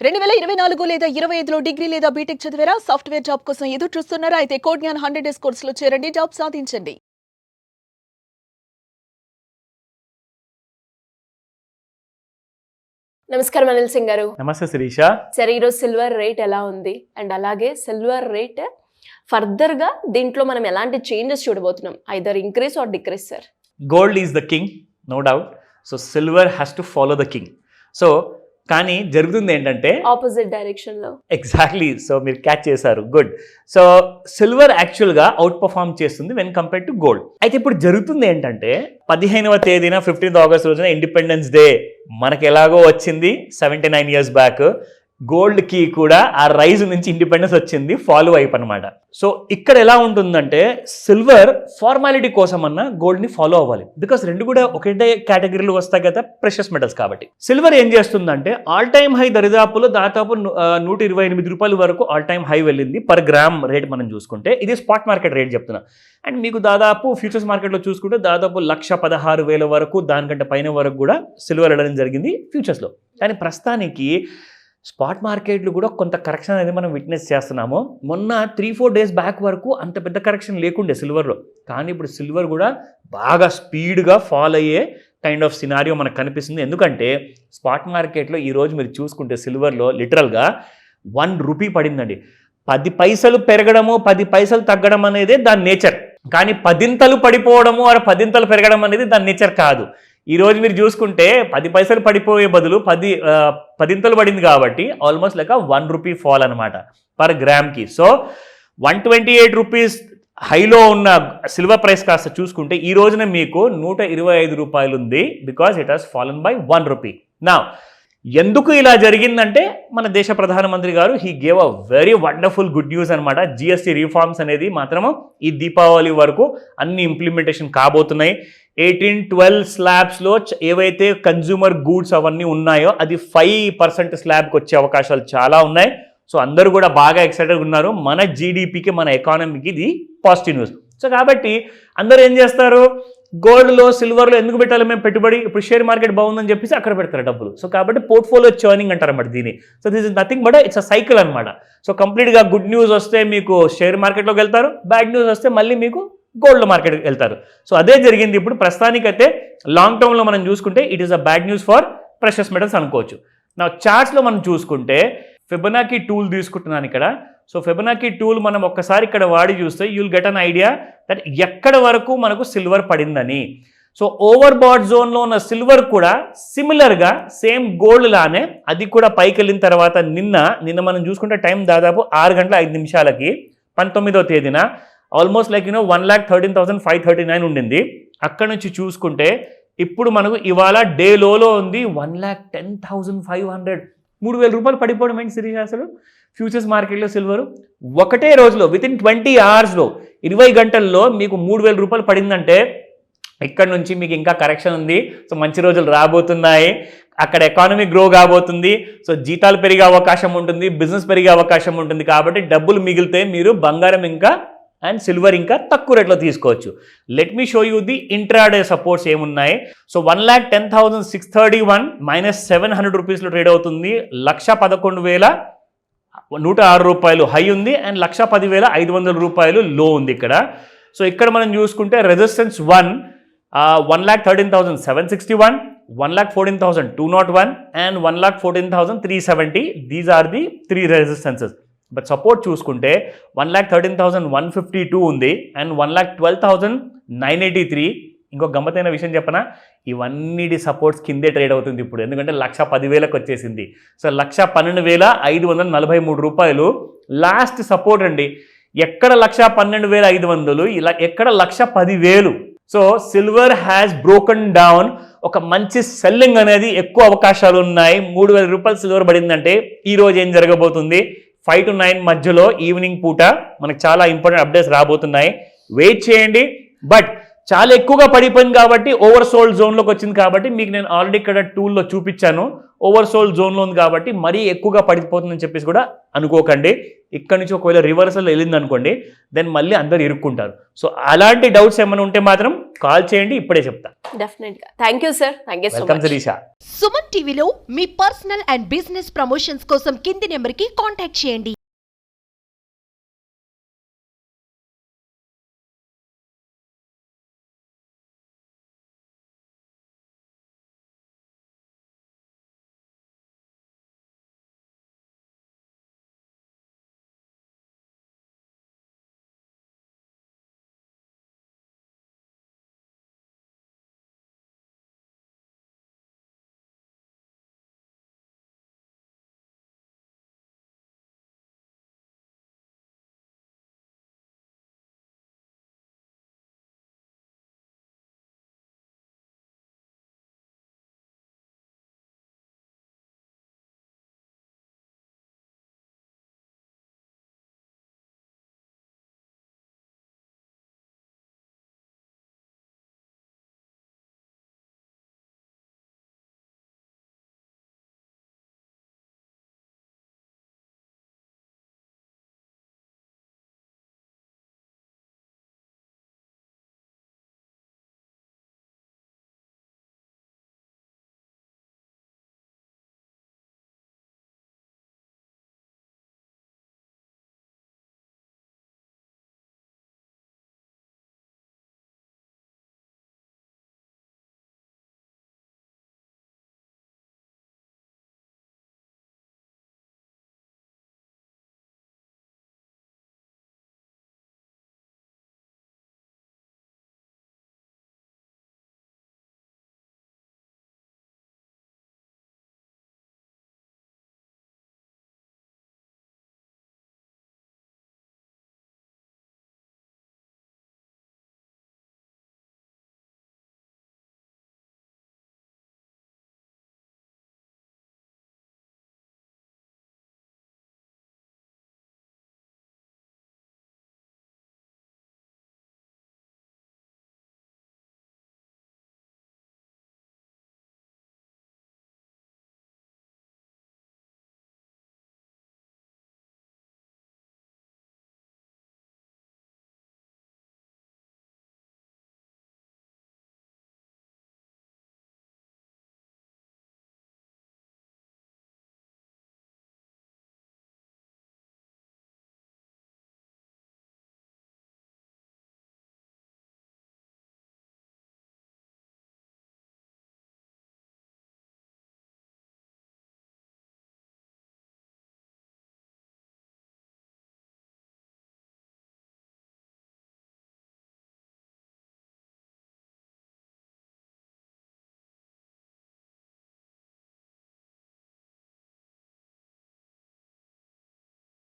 2024 లేదా 25లో డిగ్రీ లేదా బీటెక్ చదివారా? సాఫ్ట్‌వేర్ జాబ్ కోసం ఎదురు చూస్తున్నారా? అయితే కోడ్ జ్ఞాన్ 100 డేస్ కోర్సులో చేరండి, జాబ్ సాధించండి. నమస్కారం అనిల్ సింగ్ గారు. నమస్తే శిరీష. సరే, ఈరోజు సిల్వర్ రేట్ ఎలా ఉంది అండ్ అలాగే సిల్వర్ రేట్ ఫర్దర్ గా దీంట్లో మనం ఎలాంటి చేంజెస్ చూడబోతున్నాం? Either increase or decrease sir. Gold is the king, no doubt. So silver has to follow the king. So కానీ జరుగుతుంది ఏంటంటే ఆపోజిట్ డైరెక్షన్ లో. ఎగ్జాక్ట్లీ. సో మీరు క్యాచ్ చేశారు, గుడ్. సో సిల్వర్ యాక్చువల్గా అవుట్ పర్ఫార్మ్ చేస్తుంది వెన్ కంపేర్ టు గోల్డ్. అయితే ఇప్పుడు జరుగుతుంది ఏంటంటే 15వ తేదీన 15th ఆగస్ట్ రోజున ఇండిపెండెన్స్ డే మనకి ఎలాగో వచ్చింది 79 years బ్యాక్. గోల్డ్ కి కూడా ఆ రైజ్ నుంచి ఇండిపెండెన్స్ వచ్చింది, ఫాలో అయిపోయి అనమాట. సో ఇక్కడ ఎలా ఉంటుందంటే సిల్వర్ ఫార్మాలిటీ కోసం అన్న గోల్డ్ ని ఫాలో అవ్వాలి, బికాస్ రెండు కూడా ఒకటే కేటగిరీలో వస్తాయి కదా, ప్రెషస్ మెటల్స్ కాబట్టి. సిల్వర్ ఏం చేస్తుందంటే ఆల్ టైమ్ హై దరిదాపులో దాదాపు 128 రూపాయల వరకు ఆల్ టైమ్ హై వెళ్ళింది పర్ గ్రామ్ రేట్ మనం చూసుకుంటే. ఇది స్పాట్ మార్కెట్ రేట్ చెప్తున్నా. అండ్ మీకు దాదాపు ఫ్యూచర్స్ మార్కెట్లో చూసుకుంటే దాదాపు 1,16,000 వరకు, దానికంటే పైన వరకు కూడా సిల్వర్ వెళ్ళడం జరిగింది ఫ్యూచర్స్లో. కానీ ప్రస్తుతానికి స్పాట్ మార్కెట్లు కూడా కొంత కరెక్షన్ అనేది మనం విట్నెస్ చేస్తున్నాము. మొన్న 3-4 days బ్యాక్ వరకు అంత పెద్ద కరెక్షన్ లేకుండే సిల్వర్లో, కానీ ఇప్పుడు సిల్వర్ కూడా బాగా స్పీడ్గా ఫాల్ అయ్యే కైండ్ ఆఫ్ సినారియో మనకు కనిపిస్తుంది. ఎందుకంటే స్పాట్ మార్కెట్లో ఈరోజు మీరు చూసుకుంటే సిల్వర్లో లిటరల్గా 1 రూపీ పడిందండి. 10 పైసలు పెరగడము 10 పైసలు తగ్గడం అనేది దాని నేచర్, కానీ 10 పడిపోవడము 10 పెరగడం అనేది దాని నేచర్ కాదు. ఈరోజు మీరు చూసుకుంటే 10 పైసలు పడిపోయే బదులు 10 పడింది కాబట్టి ఆల్మోస్ట్ లైక్ 1 రూపీ ఫాల్ అనమాట పర్ గ్రామ్కి. సో 128 రూపీస్ హైలో ఉన్న సిల్వర్ ప్రైస్ కాస్త చూసుకుంటే ఈ రోజున మీకు 125 రూపాయలు ఉంది, because it has fallen by 1 rupee. నా ఎందుకు ఇలా జరిగిందంటే మన దేశ ప్రధానమంత్రి గారు he gave a very wonderful good news అనమాట. జిఎస్టీ రిఫార్మ్స్ అనేది మాత్రము ఈ దీపావళి వరకు అన్ని ఇంప్లిమెంటేషన్ కాబోతున్నాయి. 18-12 స్లాబ్స్లో ఏవైతే కన్జ్యూమర్ గూడ్స్ అవన్నీ ఉన్నాయో అది 5% స్లాబ్కి వచ్చే అవకాశాలు చాలా ఉన్నాయి. సో అందరూ కూడా బాగా ఎక్సైటెడ్ ఉన్నారు. మన జీడిపికి మన ఎకానమీకి ఇది పాజిటివ్ న్యూస్. సో కాబట్టి అందరూ ఏం చేస్తారు, గోల్డ్లో సిల్వర్లో ఎందుకు పెట్టాలి మేము పెట్టుబడి, ఇప్పుడు షేర్ మార్కెట్ బాగుందని చెప్పేసి అక్కడ పెడతారు డబ్బులు. సో కాబట్టి పోర్ట్ఫోలియో చర్నింగ్ అంటారు అన్నమాట దీన్ని. So this is nothing but it's a cycle అనమాట. సో కంప్లీట్గా గుడ్ న్యూస్ వస్తే మీకు షేర్ మార్కెట్లోకి వెళ్తారు, బ్యాడ్ న్యూస్ వస్తే మళ్ళీ మీకు గోల్డ్ మార్కెట్కి వెళ్తారు. సో అదే జరిగింది ఇప్పుడు. ప్రస్తుతానికైతే లాంగ్ టర్మ్లో మనం చూసుకుంటే it is a bad news for precious metals అనుకోవచ్చు. నా చార్ట్స్లో మనం చూసుకుంటే ఫిబొనాకీ టూల్ తీసుకుంటున్నాను ఇక్కడ. సో ఫిబొనాకీ టూల్ మనం ఒక్కసారి ఇక్కడ వాడి చూస్తే you will get an idea that ఎక్కడ వరకు మనకు సిల్వర్ పడిందని. సో ఓవర్ బాట్ జోన్లో ఉన్న సిల్వర్ కూడా సిమిలర్గా సేమ్ గోల్డ్ లానే అది కూడా పైకి వెళ్ళిన తర్వాత నిన్న మనం చూసుకుంటే టైం దాదాపు 6:05 19వ తేదీన ఆల్మోస్ట్ లైక్ 1,13,539 ఉండింది. అక్కడ నుంచి చూసుకుంటే ఇప్పుడు మనకు ఇవాళ డే లోలో ఉంది 1,10,500. 3,000 రూపాయలు పడిపోవడం ఏంటి సిరీస్ అసలు ఫ్యూచర్స్ మార్కెట్లో సిల్వర్ ఒకటే రోజులో వితిన్ 20 hours 20 గంటల్లో మీకు 3,000 రూపాయలు పడిందంటే ఇక్కడ నుంచి మీకు ఇంకా కరెక్షన్ ఉంది. సో మంచి రోజులు రాబోతున్నాయి, అక్కడ ఎకానమీ గ్రో కాబోతుంది. సో జీతాలు పెరిగే అవకాశం ఉంటుంది, బిజినెస్ పెరిగే అవకాశం ఉంటుంది. కాబట్టి డబ్బులు మిగిలితే మీరు బంగారం ఇంకా అండ్ సిల్వర్ ఇంకా తక్కువ రేట్లో తీసుకోవచ్చు. Let me show you the intraday supports ఏమున్నాయి. సో 1,10,631 -700 రూపీస్లో ట్రేడ్ అవుతుంది. 1,11,106 రూపాయలు హై ఉంది అండ్ 1,10,500 రూపాయలు లో ఉంది ఇక్కడ. సో ఇక్కడ మనం చూసుకుంటే resistance 1,13,761, 1,14,201 and 1,14,370. These are the 3 resistances. But support చూసుకుంటే 1,13,152 ఉంది అండ్ 1,12,983. ఇంకో గమ్మతైన విషయం చెప్పనా, ఇవన్నీ సపోర్ట్స్ కిందే ట్రేడ్ అవుతుంది ఇప్పుడు, ఎందుకంటే 1,10,000కి వచ్చేసింది. సో 1,12,543 రూపాయలు లాస్ట్ సపోర్ట్ అండి. ఎక్కడ 1,12,500, ఇలా ఎక్కడ 1,10,000. So silver has broken down. ఒక మంచి సెల్లింగ్ అనేది ఎక్కువ అవకాశాలు ఉన్నాయి. 3,000 రూపాయలు సిల్వర్ పడిందంటే ఈరోజు ఏం జరగబోతుంది, 5 to 9 మధ్యలో ఈవినింగ్ పూట మనకు చాలా ఇంపార్టెంట్ అప్డేట్స్ రాబోతున్నాయి. వెయిట్ చేయండి. బట్ చాలా ఎక్కువగా పడిపోయింది కాబట్టి ఓవర్ సోల్డ్ జోన్లోకి వచ్చింది కాబట్టి మీకు నేను ఆల్రెడీ ఇక్కడ టూల్లో చూపించాను. ఓవర్ సోల్డ్ జోన్లో ఉంది కాబట్టి మరీ ఎక్కువగా పడిపోతుందని చెప్పేసి కూడా అనుకోకండి. ఇక్కడ నుంచి ఒకవేళ రివర్సల్ వెళ్ళింది అనుకోండి, దెన్ మళ్ళీ అందరు ఇరుక్కుంటారు. సో అలాంటి డౌట్స్ ఏమైనా ఉంటే మాత్రం కాల్ చేయండి, ఇప్పుడే చెప్తా. డెఫినెట్గా. Thank you sir. Thank you so welcome much. Sirisha. Suman టీవీలో మీ పర్సనల్ అండ్ బిజినెస్ ప్రమోషన్స్ కోసం కింది నెంబర్కి కాంటాక్ట్ చేయండి.